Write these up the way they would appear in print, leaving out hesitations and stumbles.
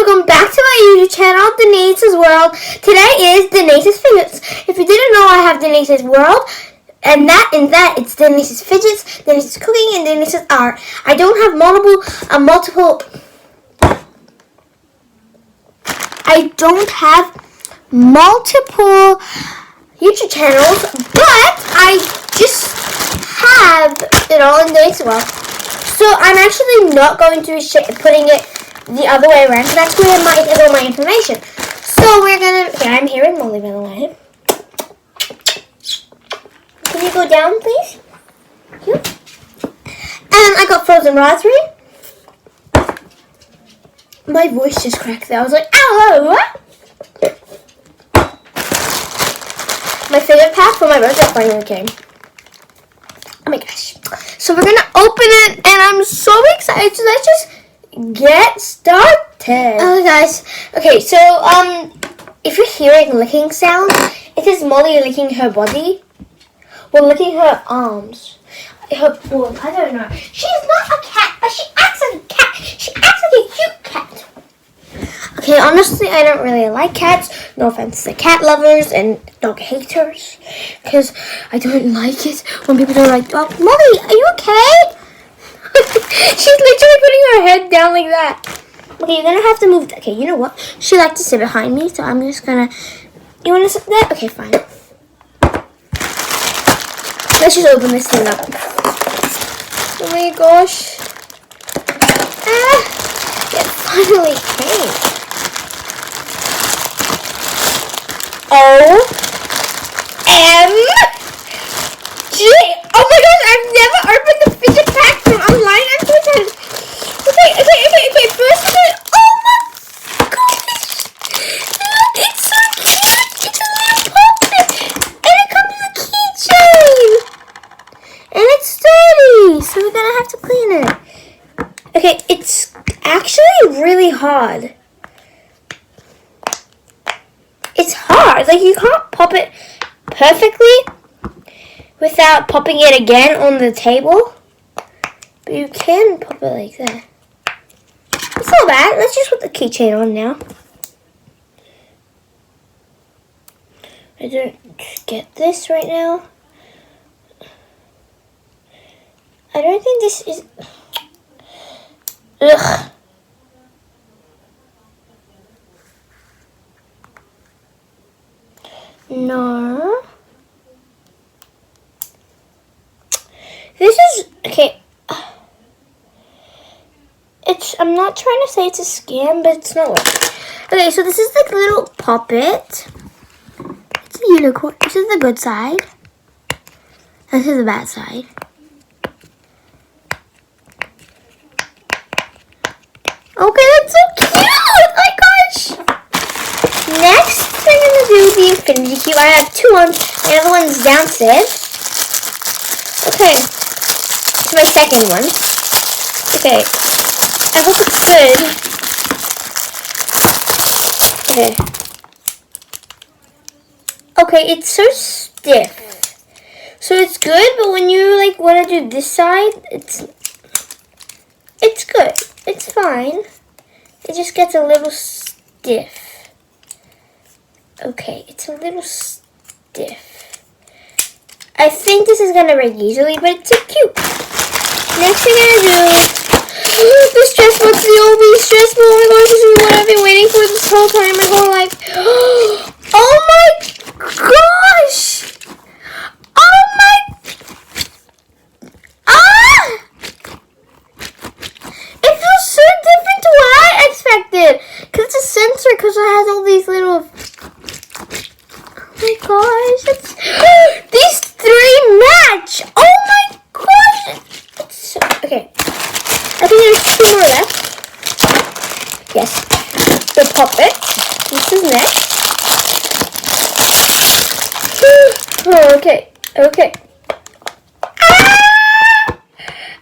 welcome back to my YouTube channel, Denise's World. Today is Denise's Fidgets. If you didn't know, I have Denise's World, and it's Denise's Fidgets, Denise's Cooking, and Denise's Art. I don't have multiple YouTube channels, but I just have it all in Denise's World. So I'm actually not going to be putting it the other way around. So that's where I get all my information. So we're gonna. Okay, I'm here with Molly, by the way. Can you go down, please? Thank you. And I got frozen raspberry. My voice just cracked there. I was like, ow, what? My favorite pack for my birthday finally came. Oh my gosh. So we're gonna open it, and I'm so excited. So let's just get started. Oh guys. Okay, so if you're hearing licking sounds, it is Molly licking her body. Well, licking her arms. Her paws. I don't know. She's not a cat, but she acts like a cat. She acts like a cute cat. Okay, honestly, I don't really like cats. No offense to cat lovers and dog haters, because I don't like it when people are like, "Oh, Molly, are you okay?" She's literally putting her head down like that. Okay, you're gonna have to move. Okay, you know what? She likes to sit behind me, so I'm just gonna. You wanna sit there? Okay, fine. Let's just open this thing up. Oh my gosh! It finally came. OMG! Oh my gosh, I've never opened the fidget pack from online. I'm so excited. Okay. First of all, oh my gosh! Look, it's so cute! It's a little puppet! And it comes with a keychain! And it's sturdy, so we're gonna have to clean it. Okay, it's actually really hard. It's hard. Like, you can't pop it perfectly without popping it again on the table. But you can pop it like that. It's not bad. Let's just put the keychain on now. I don't get this right now. I don't think this is... Ugh. No. This is... Okay. I'm not trying to say it's a scam, but it's not. Okay, so this is the little puppet. It's a unicorn. This is the good side. This is the bad side. Okay, that's so cute! Oh my gosh! Next, we're going to do the infinity cube. I have two on. The other one's downstairs. Okay. It's my second one. Okay. I hope it's good. Okay. Okay, it's so stiff. So it's good, but when you like want to do this side, it's good. It's fine. It just gets a little stiff. Okay, it's a little stiff. I think this is gonna break easily, but it's so cute. Next we're gonna do the stress box, the OB stress ball. Oh my gosh, this is what I've been waiting for this whole time, my whole life. Oh my gosh! Oh my! Ah! It feels so different to what I expected. Cause it's a sensor. Cause it has all these little. Oh my gosh! These three match. Oh my gosh! It's so okay. I think there's two more left. Yes. The puppet. This is next. Oh, okay. Ah!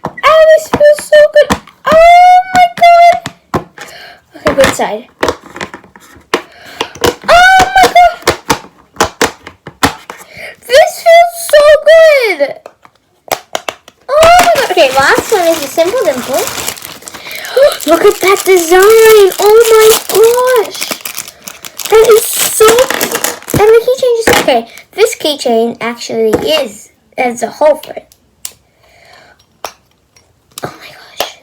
Ah, this feels so good. Oh my god. Okay, good side. Oh my god. This feels so good. Oh my god. Okay, last one is a simple dimple. Look at that design. Oh my gosh. That is so cute. And the keychain is okay. This keychain actually has a hole for it. Oh my gosh.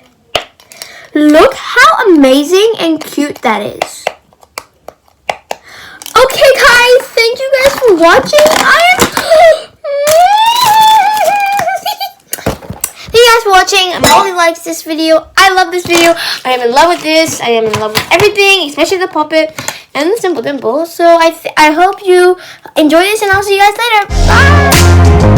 Look how amazing and cute that is. Okay guys, thank you guys for watching. Thank you guys for watching. Molly likes this video. I love this video. I am in love with this. I am in love with everything, especially the puppet and the Simple Dimple. So I hope you enjoy this, and I'll see you guys later. Bye!